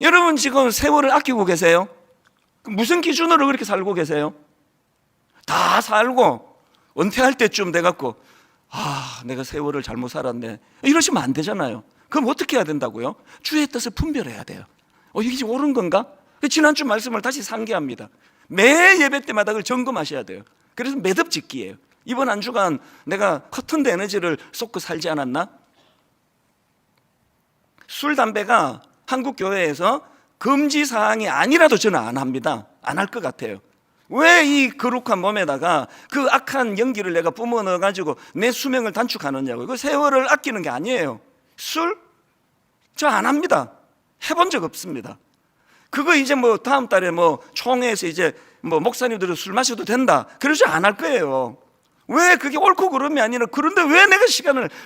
여러분 지금 세월을 아끼고 계세요? 무슨 기준으로 그렇게 살고 계세요? 다 살고 은퇴할 때쯤 돼갖고 내가 세월을 잘못 살았네 이러시면 안 되잖아요. 그럼 어떻게 해야 된다고요? 주의 뜻을 분별해야 돼요. 이게 옳은 건가? 지난주 말씀을 다시 상기합니다. 매 예배 때마다 그걸 점검하셔야 돼요. 그래서 매듭짓기예요. 이번 한 주간 내가 커튼드 에너지를 쏟고 살지 않았나? 술, 담배가 한국 교회에서 금지 사항이 아니라도 저는 안 합니다. 안 할 것 같아요. 왜 이 거룩한 몸에다가 그 악한 연기를 내가 뿜어 넣어가지고 내 수명을 단축하느냐고요. 그 세월을 아끼는 게 아니에요. 술? 저 안 합니다. 해본 적 없습니다. 그거 이제 다음 달에 총회에서 이제 목사님들은 술 마셔도 된다 그러지 안 할 거예요. 왜 그게 옳고 그름이 아니라 그런데 왜 내가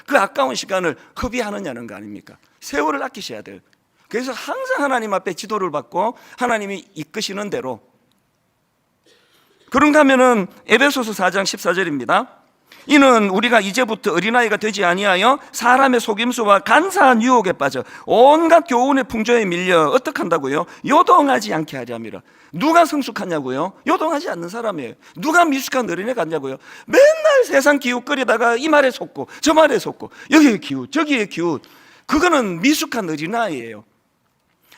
그 아까운 시간을 허비하느냐는 거 아닙니까? 세월을 아끼셔야 돼요. 그래서 항상 하나님 앞에 지도를 받고 하나님이 이끄시는 대로. 그런가 하면은 에베소서 4장 14절입니다. 이는 우리가 이제부터 어린아이가 되지 아니하여 사람의 속임수와 간사한 유혹에 빠져 온갖 교훈의 풍조에 밀려 어떻게 한다고요? 요동하지 않게 하려 함이라. 누가 성숙하냐고요? 요동하지 않는 사람이에요. 누가 미숙한 어린애 같냐고요? 맨날 세상 기웃거리다가 이 말에 속고 저 말에 속고 여기에 기웃 저기에 기웃. 그거는 미숙한 어린아이예요.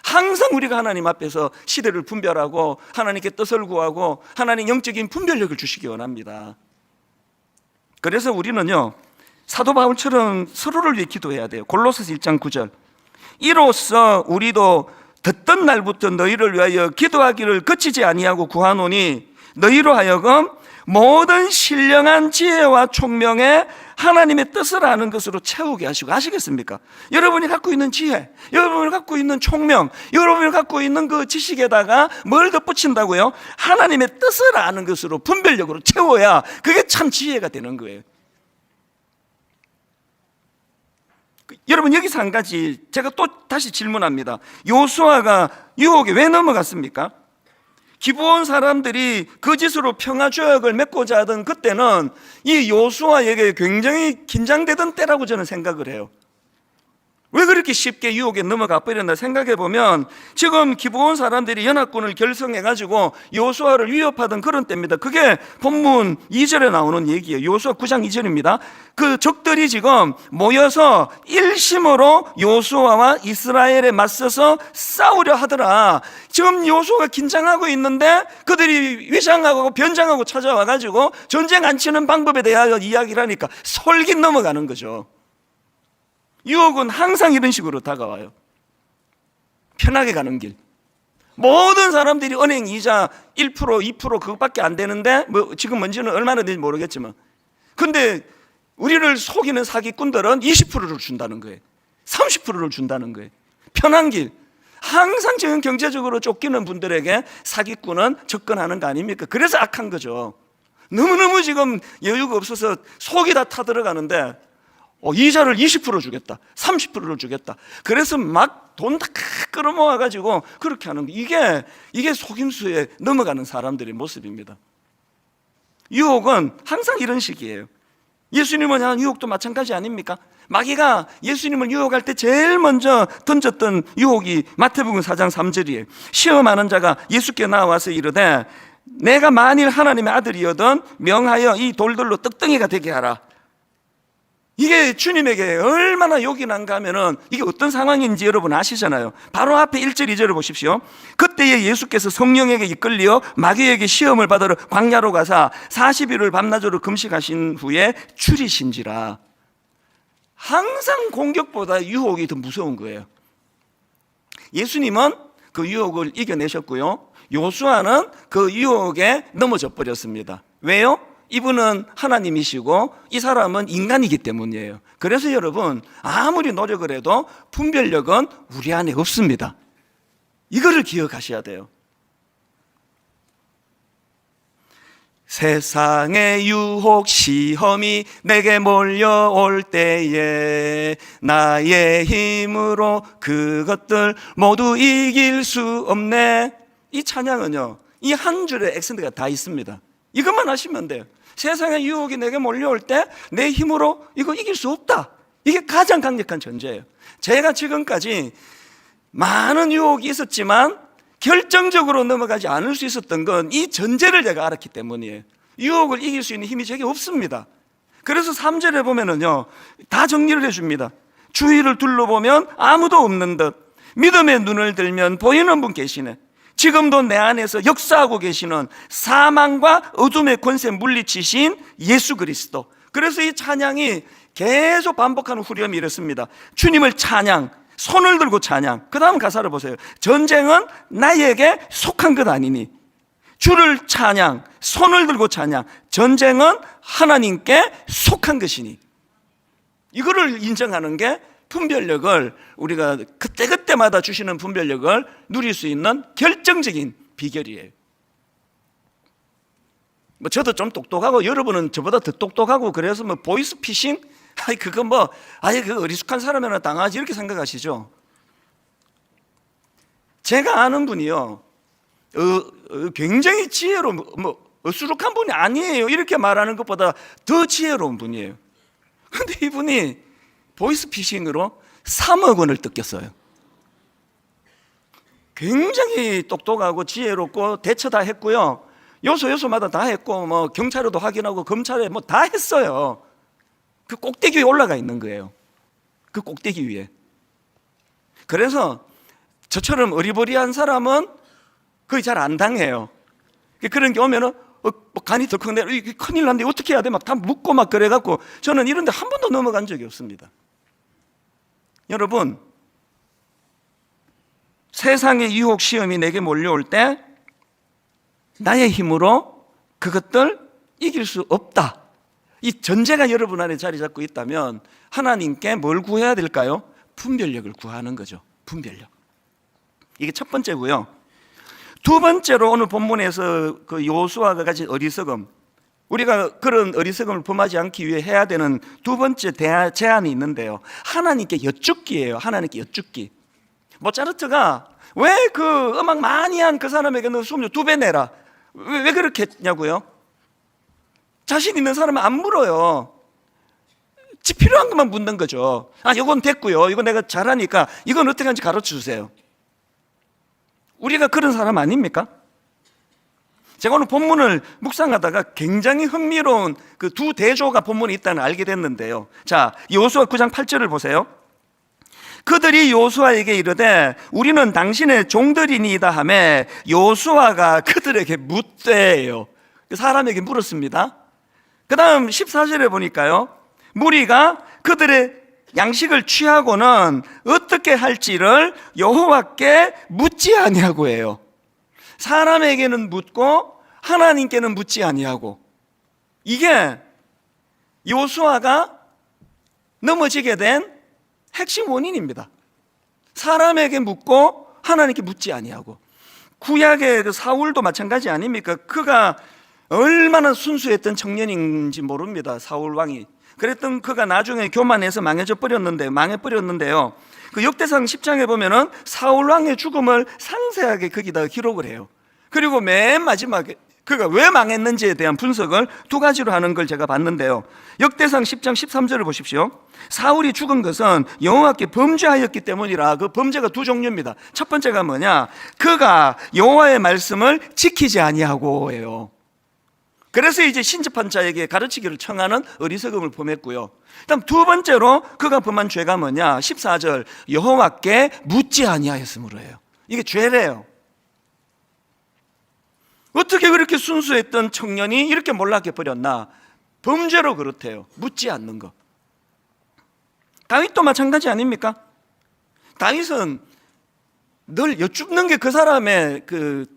항상 우리가 하나님 앞에서 시대를 분별하고 하나님께 뜻을 구하고 하나님 영적인 분별력을 주시기 원합니다. 그래서 우리는요 사도 바울처럼 서로를 위해 기도해야 돼요. 골로새서 1장 9절 이로써 우리도 듣던 날부터 너희를 위하여 기도하기를 그치지 아니하고 구하노니 너희로 하여금 모든 신령한 지혜와 총명에 하나님의 뜻을 아는 것으로 채우게 하시고. 아시겠습니까? 여러분이 갖고 있는 지혜, 여러분이 갖고 있는 총명, 여러분이 갖고 있는 그 지식에다가 뭘 덧붙인다고요? 하나님의 뜻을 아는 것으로 분별력으로 채워야 그게 참 지혜가 되는 거예요. 여러분 여기서 한 가지 제가 또 다시 질문합니다. 요수아가 유혹에 왜 넘어갔습니까? 기브온 사람들이 거짓으로 평화조약을 맺고자 하던 그때는 이 요수아에게 굉장히 긴장되던 때라고 저는 생각을 해요. 왜 그렇게 쉽게 유혹에 넘어가 버렸나 생각해 보면 지금 기브온 사람들이 연합군을 결성해가지고 요수아를 위협하던 그런 때입니다. 그게 본문 2절에 나오는 얘기예요. 요수아 9장 2절입니다. 그 적들이 지금 모여서 일심으로 요수아와 이스라엘에 맞서서 싸우려 하더라. 지금 요수아가 긴장하고 있는데 그들이 위장하고 변장하고 찾아와가지고 전쟁 안 치는 방법에 대하여 이야기를 하니까 솔깃 넘어가는 거죠. 유혹은 항상 이런 식으로 다가와요. 편하게 가는 길. 모든 사람들이 은행 이자 1%, 2% 그것밖에 안 되는데 지금 뭔지는 얼마나 되는지 모르겠지만 근데 우리를 속이는 사기꾼들은 20%를 준다는 거예요. 30%를 준다는 거예요. 편한 길. 항상 지금 경제적으로 쫓기는 분들에게 사기꾼은 접근하는 거 아닙니까? 그래서 악한 거죠. 너무너무 지금 여유가 없어서 속이 다 타들어가는데 이자를 20% 주겠다, 30%를 주겠다. 그래서 막 돈 다 끌어모아가지고 그렇게 하는 거. 이게 속임수에 넘어가는 사람들의 모습입니다. 유혹은 항상 이런 식이에요. 예수님은 하는 유혹도 마찬가지 아닙니까? 마귀가 예수님을 유혹할 때 제일 먼저 던졌던 유혹이 마태복음 4장 3절이에요. 시험하는 자가 예수께 나와서 이르되 내가 만일 하나님의 아들이거든 명하여 이 돌들로 떡덩이가 되게 하라. 이게 주님에게 얼마나 욕이 난가 하면은 이게 어떤 상황인지 여러분 아시잖아요. 바로 앞에 1절 2절을 보십시오. 그때에 예수께서 성령에게 이끌려 마귀에게 시험을 받으러 광야로 가사 40일을 밤낮으로 금식하신 후에 줄이신지라. 항상 공격보다 유혹이 더 무서운 거예요. 예수님은 그 유혹을 이겨내셨고요, 요수아는 그 유혹에 넘어져 버렸습니다. 왜요? 이분은 하나님이시고 이 사람은 인간이기 때문이에요. 그래서 여러분 아무리 노력을 해도 분별력은 우리 안에 없습니다. 이거를 기억하셔야 돼요. 세상의 유혹 시험이 내게 몰려올 때에 나의 힘으로 그것들 모두 이길 수 없네. 이 찬양은요 이 한 줄에 액센트가 다 있습니다. 이것만 하시면 돼요. 세상의 유혹이 내게 몰려올 때 내 힘으로 이거 이길 수 없다. 이게 가장 강력한 전제예요. 제가 지금까지 많은 유혹이 있었지만 결정적으로 넘어가지 않을 수 있었던 건 이 전제를 제가 알았기 때문이에요. 유혹을 이길 수 있는 힘이 제게 없습니다. 그래서 3절에 보면은요, 다 정리를 해줍니다. 주위를 둘러보면 아무도 없는 듯 믿음의 눈을 들면 보이는 분 계시네. 지금도 내 안에서 역사하고 계시는 사망과 어둠의 권세 물리치신 예수 그리스도. 그래서 이 찬양이 계속 반복하는 후렴이 이렇습니다. 주님을 찬양, 손을 들고 찬양. 그 다음 가사를 보세요. 전쟁은 나에게 속한 것 아니니. 주를 찬양, 손을 들고 찬양. 전쟁은 하나님께 속한 것이니. 이거를 인정하는 게 분별력을, 우리가 그때그때마다 주시는 분별력을 누릴 수 있는 결정적인 비결이에요. 뭐 저도 좀 똑똑하고 여러분은 저보다 더 똑똑하고 그래서 뭐 보이스피싱? 아이 그거 뭐 아예 그 어리숙한 사람이나 당하지 이렇게 생각하시죠? 제가 아는 분이요, 굉장히 지혜로운, 뭐 어수룩한 분이 아니에요. 이렇게 말하는 것보다 더 지혜로운 분이에요. 근데 이분이 보이스피싱으로 3억 원을 뜯겼어요. 굉장히 똑똑하고 지혜롭고 대처 다 했고요, 요소마다 다 했고, 뭐 경찰에도 확인하고 검찰에 뭐 다 했어요. 그 꼭대기 위에 올라가 있는 거예요. 그 꼭대기 위에. 그래서 저처럼 어리버리한 사람은 거의 잘 안 당해요. 그런 게 오면은 간이 덜컹대고 큰일 났는데 어떻게 해야 돼? 막 다 묻고 막 그래갖고 저는 이런 데 한 번도 넘어간 적이 없습니다. 여러분, 세상의 유혹 시험이 내게 몰려올 때 나의 힘으로 그것들 이길 수 없다. 이 전제가 여러분 안에 자리 잡고 있다면 하나님께 뭘 구해야 될까요? 분별력을 구하는 거죠. 분별력. 이게 첫 번째고요. 두 번째로 오늘 본문에서 그 여호수아가 가진 어리석음, 우리가 그런 어리석음을 범하지 않기 위해 해야 되는 두 번째 제안이 있는데요, 하나님께 여쭙기예요. 하나님께 여쭙기. 모차르트가 왜 그 음악 많이 한 그 사람에게는 수업료 2배 내라, 왜 그렇게 했냐고요? 자신 있는 사람은 안 물어요. 지 필요한 것만 묻는 거죠. 아, 이건 됐고요, 이거 내가 잘하니까 이건 어떻게 하는지 가르쳐 주세요. 우리가 그런 사람 아닙니까? 제가 오늘 본문을 묵상하다가 굉장히 흥미로운 그 두 대조가 본문에 있다는 걸 알게 됐는데요. 자, 여호수아 9장 8절을 보세요. 그들이 여호수아에게 이르되 우리는 당신의 종들이니이다 하매 여호수아가 그들에게 묻대요. 사람에게 물었습니다. 그 다음 14절에 보니까요, 무리가 그들의 양식을 취하고는 어떻게 할지를 여호와께 묻지 아니하고 해요. 사람에게는 묻고 하나님께는 묻지 아니하고. 이게 여호수아가 넘어지게 된 핵심 원인입니다. 사람에게 묻고 하나님께 묻지 아니하고. 구약의 그 사울도 마찬가지 아닙니까? 그가 얼마나 순수했던 청년인지 모릅니다. 사울 왕이. 그랬던 그가 나중에 교만해서 망해버렸는데요. 그 역대상 10장에 보면은 사울 왕의 죽음을 상세하게 거기다 기록을 해요. 그리고 맨 마지막에 그가 왜 망했는지에 대한 분석을 두 가지로 하는 걸 제가 봤는데요. 역대상 10장 13절을 보십시오. 사울이 죽은 것은 여호와께 범죄하였기 때문이라. 그 범죄가 두 종류입니다. 첫 번째가 뭐냐? 그가 여호와의 말씀을 지키지 아니하고예요. 그래서 이제 신접한 자에게 가르치기를 청하는 어리석음을 범했고요. 그다음 두 번째로 그가 범한 죄가 뭐냐? 14절, 여호와께 묻지 아니하였으므로예요. 이게 죄래요. 어떻게 그렇게 순수했던 청년이 이렇게 몰락해 버렸나? 범죄로 그렇대요. 묻지 않는 거. 다윗도 마찬가지 아닙니까? 다윗은 늘 여쭙는 게 그 사람의 그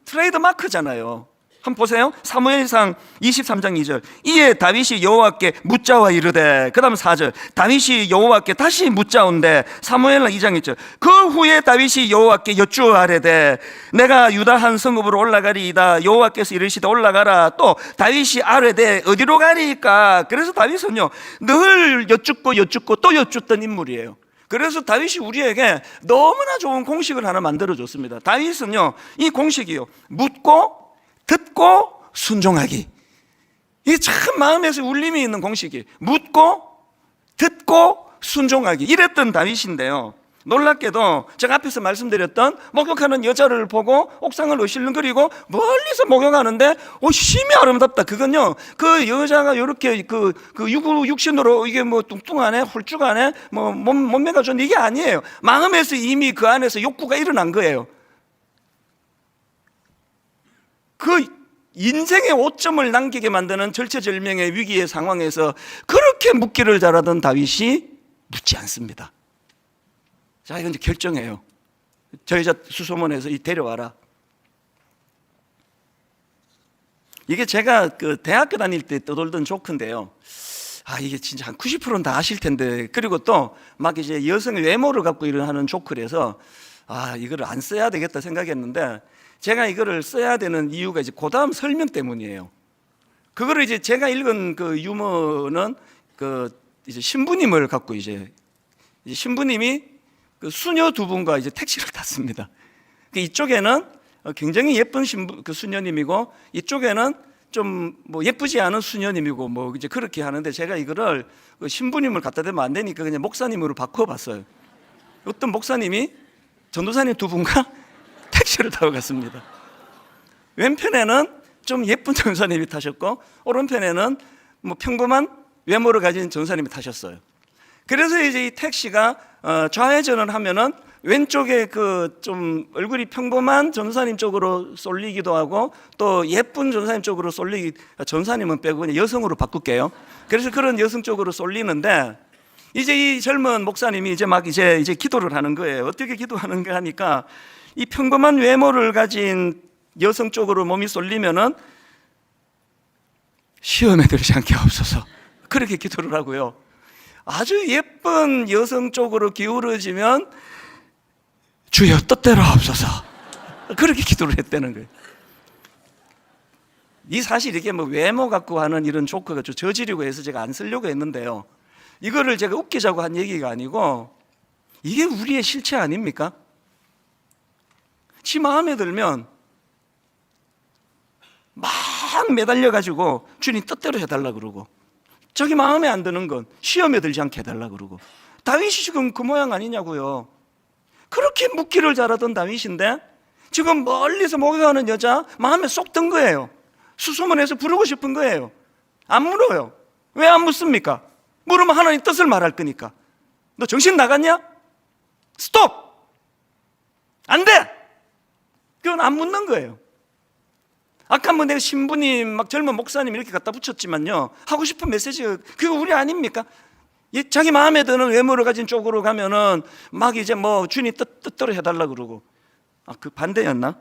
트레이드 마크잖아요. 한번 보세요. 사무엘상 23장 2절. 이에 다윗이 여호와께 묻자와 이르되, 그 다음 4절. 다윗이 여호와께 다시 묻자온데, 사무엘상 2장 1절. 그 후에 다윗이 여호와께 여쭈어 아뢰되, 내가 유다 한 성읍으로 올라가리이다. 여호와께서 이르시되 올라가라. 또 다윗이 아뢰되 어디로 가리이까? 그래서 다윗은요 늘 여쭙고 또 여쭙던 인물이에요. 그래서 다윗이 우리에게 너무나 좋은 공식을 하나 만들어줬습니다. 다윗은요 이 공식이요, 묻고 듣고 순종하기. 이게 참 마음에서 울림이 있는 공식이에요. 묻고 듣고 순종하기. 이랬던 다윗인데요, 놀랍게도 제가 앞에서 말씀드렸던 목욕하는 여자를 보고 옥상을 어실렁거리고 멀리서 목욕하는데 심이 아름답다. 그건요, 그 여자가 이렇게 육신으로 이게 뭐 뚱뚱하네, 홀쭉하네, 뭐 몸매가 좋네, 이게 아니에요. 마음에서 이미 그 안에서 욕구가 일어난 거예요. 그 인생의 오점을 남기게 만드는 절체절명의 위기의 상황에서 그렇게 묻기를 잘하던 다윗이 묻지 않습니다. 자, 이건 이제 결정해요. 저 여자 수소문해서 데려와라. 이게 제가 그 대학교 다닐 때 떠돌던 조크인데요. 이게 진짜 한 90%는 다 아실 텐데, 그리고 또 막 이제 여성의 외모를 갖고 하는 조크라서 이거를 안 써야 되겠다 생각했는데, 제가 이거를 써야 되는 이유가 이제 그 다음 설명 때문이에요. 그거를 이제 제가 읽은 그 유머는 이제 신부님을 갖고 이제 신부님이 그 수녀 두 분과 이제 택시를 탔습니다. 이쪽에는 굉장히 예쁜 수녀님이고, 이쪽에는 좀 뭐 예쁘지 않은 수녀님이고, 뭐 이제 그렇게 하는데, 제가 이거를 신부님을 갖다 대면 안 되니까 그냥 목사님으로 바꿔봤어요. 어떤 목사님이 전도사님 두 분과 택시를 타고 갔습니다. 왼편에는 좀 예쁜 전사님이 타셨고, 오른편에는 뭐 평범한 외모를 가진 전사님이 타셨어요. 그래서 이제 이 택시가 좌회전을 하면은 왼쪽에 그 좀 얼굴이 평범한 전사님 쪽으로 쏠리기도 하고, 또 예쁜 전사님 쪽으로 전사님은 빼고 그냥 여성으로 바꿀게요. 그래서 그런 여성 쪽으로 쏠리는데, 이제 이 젊은 목사님이 이제 기도를 하는 거예요. 어떻게 기도하는가 하니까, 이 평범한 외모를 가진 여성 쪽으로 몸이 쏠리면은 시험에 들지 않게 하옵소서. 그렇게 기도를 하고요. 아주 예쁜 여성 쪽으로 기울어지면 주여 뜻대로 하옵소서. 그렇게 기도를 했다는 거예요. 사실 이게 뭐 외모 갖고 하는 이런 조크가 좀 저지르고 해서 제가 안 쓰려고 했는데요, 이거를 제가 웃기자고 한 얘기가 아니고, 이게 우리의 실체 아닙니까? 지 마음에 들면 막 매달려가지고 주님 뜻대로 해달라 그러고, 자기 마음에 안 드는 건 시험에 들지 않게 해달라 그러고. 다윗이 지금 그 모양 아니냐고요. 그렇게 묻기를 잘하던 다윗인데 지금 멀리서 목욕하는 여자 마음에 쏙 든 거예요. 수소문해서 부르고 싶은 거예요. 안 물어요. 왜 안 묻습니까? 물으면 하나님 뜻을 말할 거니까. 너 정신 나갔냐? 스톱! 안 돼! 그건 안 묻는 거예요. 아까 뭐 내가 신부님, 막 젊은 목사님 이렇게 갖다 붙였지만요, 하고 싶은 메시지가 그거 우리 아닙니까? 자기 마음에 드는 외모를 가진 쪽으로 가면은 막 이제 뭐 주님 뜻대로 해달라 그러고. 그 반대였나?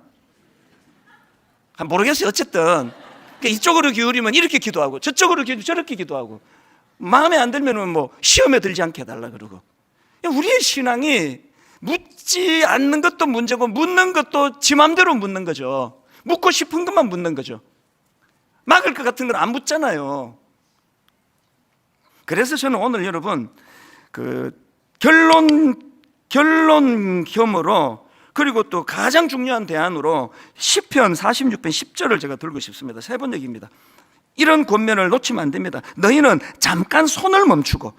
모르겠어요. 어쨌든 이쪽으로 기울이면 이렇게 기도하고, 저쪽으로 기울이면 저렇게 기도하고, 마음에 안 들면은 뭐 시험에 들지 않게 해달라 그러고. 우리의 신앙이 묻지 않는 것도 문제고, 묻는 것도 지 맘대로 묻는 거죠. 묻고 싶은 것만 묻는 거죠. 막을 것 같은 건 안 묻잖아요. 그래서 저는 오늘 여러분 결론 겸으로, 그리고 또 가장 중요한 대안으로 시편 46편 10절을 제가 들고 싶습니다. 세 번 얘기입니다. 이런 권면을 놓치면 안 됩니다. 너희는 잠깐 손을 멈추고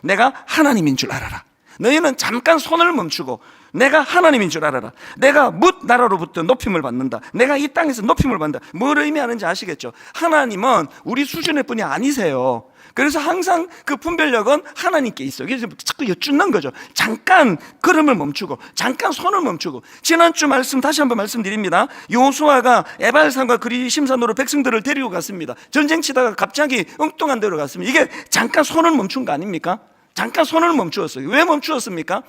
내가 하나님인 줄 알아라. 너희는 잠깐 손을 멈추고 내가 하나님인 줄 알아라. 내가 뭇 나라로부터 높임을 받는다. 내가 이 땅에서 높임을 받는다. 뭘 의미하는지 아시겠죠? 하나님은 우리 수준의 분이 아니세요. 그래서 항상 그 분별력은 하나님께 있어요. 그래서 자꾸 여쭙는 거죠. 잠깐 걸음을 멈추고, 잠깐 손을 멈추고. 지난주 말씀 다시 한번 말씀드립니다. 요수아가 에발산과 그리심산으로 백성들을 데리고 갔습니다. 전쟁 치다가 갑자기 엉뚱한 데로 갔습니다. 이게 잠깐 손을 멈춘 거 아닙니까? 잠깐 손을 멈추었어요. 왜 멈추었습니까?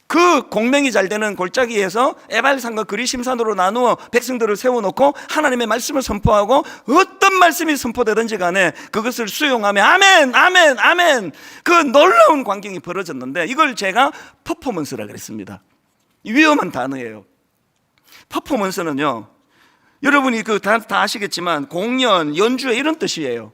그 공명이 잘 되는 골짜기에서 에발산과 그리심산으로 나누어 백성들을 세워놓고 하나님의 말씀을 선포하고, 어떤 말씀이 선포되든지 간에 그것을 수용하며 아멘 아멘 아멘, 그 놀라운 광경이 벌어졌는데, 이걸 제가 퍼포먼스라 그랬습니다. 위험한 단어예요. 퍼포먼스는요, 여러분이 다 아시겠지만 공연, 연주회 이런 뜻이에요.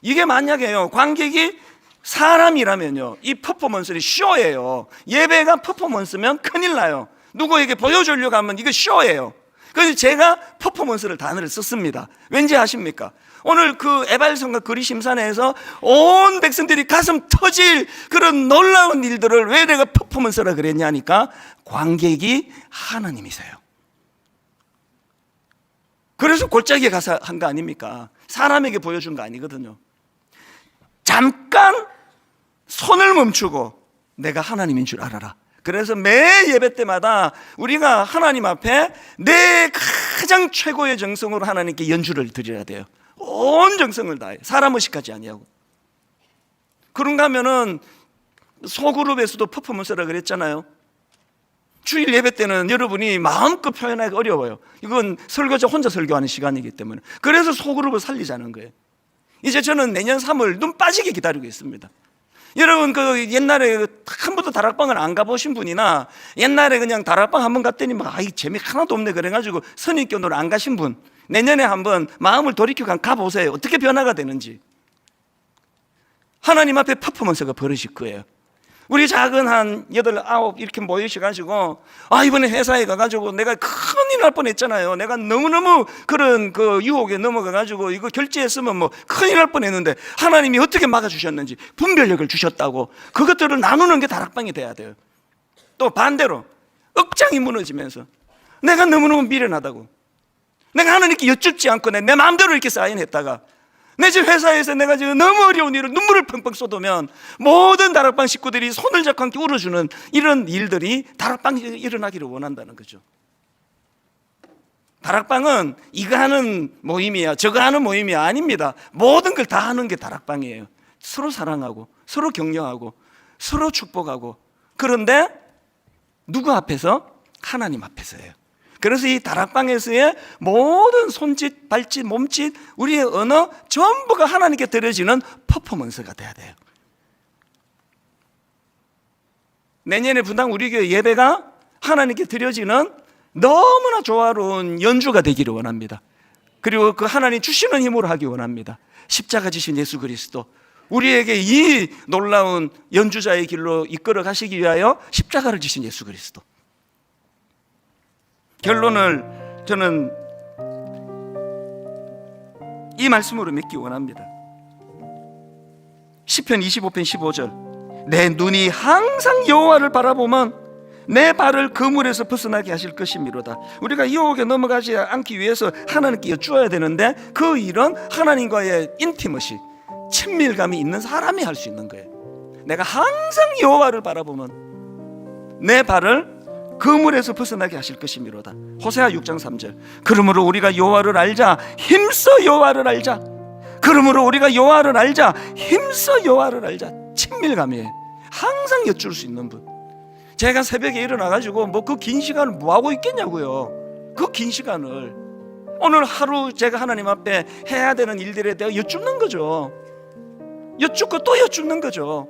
이게 만약에요, 관객이 사람이라면요, 이 퍼포먼스는 쇼예요. 예배가 퍼포먼스면 큰일 나요. 누구에게 보여주려고 하면 이거 쇼예요. 그래서 제가 퍼포먼스를 단어를 썼습니다. 왠지 아십니까? 오늘 그 에발성과 그리심산에서 온 백성들이 가슴 터질 그런 놀라운 일들을 왜 내가 퍼포먼스라 그랬냐니까 관객이 하나님이세요. 그래서 골짜기에 가서 한 거 아닙니까? 사람에게 보여준 거 아니거든요. 잠깐 손을 멈추고 내가 하나님인 줄 알아라. 그래서 매 예배 때마다 우리가 하나님 앞에 내 가장 최고의 정성으로 하나님께 연주를 드려야 돼요. 온 정성을 다해. 사람 의식하지 아니하고. 그런가 하면은 소그룹에서도 퍼포먼스라 그랬잖아요. 주일 예배 때는 여러분이 마음껏 표현하기 어려워요. 이건 설교자 혼자 설교하는 시간이기 때문에. 그래서 소그룹을 살리자는 거예요. 이제 저는 내년 3월 눈 빠지게 기다리고 있습니다. 여러분 그 옛날에 한 번도 다락방을 안 가보신 분이나 옛날에 그냥 다락방 한 번 갔더니 막 재미 하나도 없네 그래가지고 선입견으로 안 가신 분, 내년에 한번 마음을 돌이켜 가보세요. 어떻게 변화가 되는지. 하나님 앞에 퍼포먼스가 벌어질 거예요. 우리 작은 한 8, 9 이렇게 모이셔가지고 이번에 회사에 가가지고 내가 큰일 날 뻔했잖아요. 내가 너무너무 그런 그 유혹에 넘어가가지고 이거 결제했으면 뭐 큰일 날 뻔했는데 하나님이 어떻게 막아주셨는지 분별력을 주셨다고 그것들을 나누는 게 다락방이 돼야 돼요. 또 반대로 억장이 무너지면서 내가 너무너무 미련하다고, 내가 하나님께 여쭙지 않고 내 마음대로 이렇게 사인했다가 내 집 회사에서 내가 지금 너무 어려운 일을 눈물을 펑펑 쏟으면 모든 다락방 식구들이 손을 잡고 함께 울어주는 이런 일들이 다락방에 일어나기를 원한다는 거죠. 다락방은 이거 하는 모임이야 저거 하는 모임이 아닙니다. 모든 걸 다 하는 게 다락방이에요. 서로 사랑하고 서로 격려하고 서로 축복하고. 그런데 누구 앞에서? 하나님 앞에서예요. 그래서 이 다락방에서의 모든 손짓, 발짓, 몸짓, 우리의 언어 전부가 하나님께 드려지는 퍼포먼스가 돼야 돼요. 내년에 분당 우리 교회 예배가 하나님께 드려지는 너무나 조화로운 연주가 되기를 원합니다. 그리고 그 하나님 주시는 힘으로 하기 원합니다. 십자가 지신 예수 그리스도, 우리에게 이 놀라운 연주자의 길로 이끌어 가시기 위하여 십자가를 지신 예수 그리스도. 결론을 저는 이 말씀으로 맺기 원합니다. 시편 25편 15절, 내 눈이 항상 여호와를 바라보면 내 발을 그물에서 벗어나게 하실 것이미로다. 우리가 유혹에 넘어가지 않기 위해서 하나님께 여쭈어야 되는데 그 일은 하나님과의 인티머시, 친밀감이 있는 사람이 할 수 있는 거예요. 내가 항상 여호와를 바라보면 내 발을 그물에서 벗어나게 하실 것이미로다. 호세아 6장 3절, 그러므로 우리가 여호와를 알자, 힘써 여호와를 알자. 그러므로 우리가 여호와를 알자, 힘써 여호와를 알자. 친밀감이에요. 항상 여쭐 수 있는 분. 제가 새벽에 일어나가지고 뭐 그 긴 시간을 뭐 하고 있겠냐고요. 그 긴 시간을 오늘 하루 제가 하나님 앞에 해야 되는 일들에 대해 여쭙는 거죠. 여쭙고 또 여쭙는 거죠.